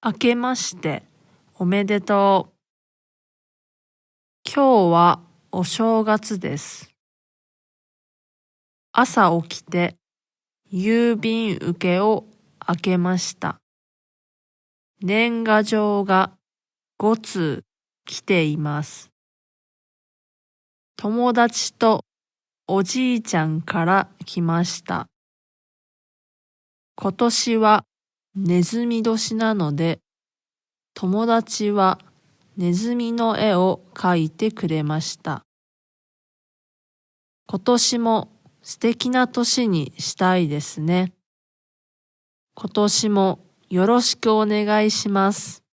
明けましておめでとう。今日はお正月です。朝起きて郵便受けを開けました。年賀状が5通来ています。友達とおじいちゃんから来ました。今年はネズミ年なので、友達はネズミの絵を描いてくれました。今年も素敵な年にしたいですね。今年もよろしくお願いします。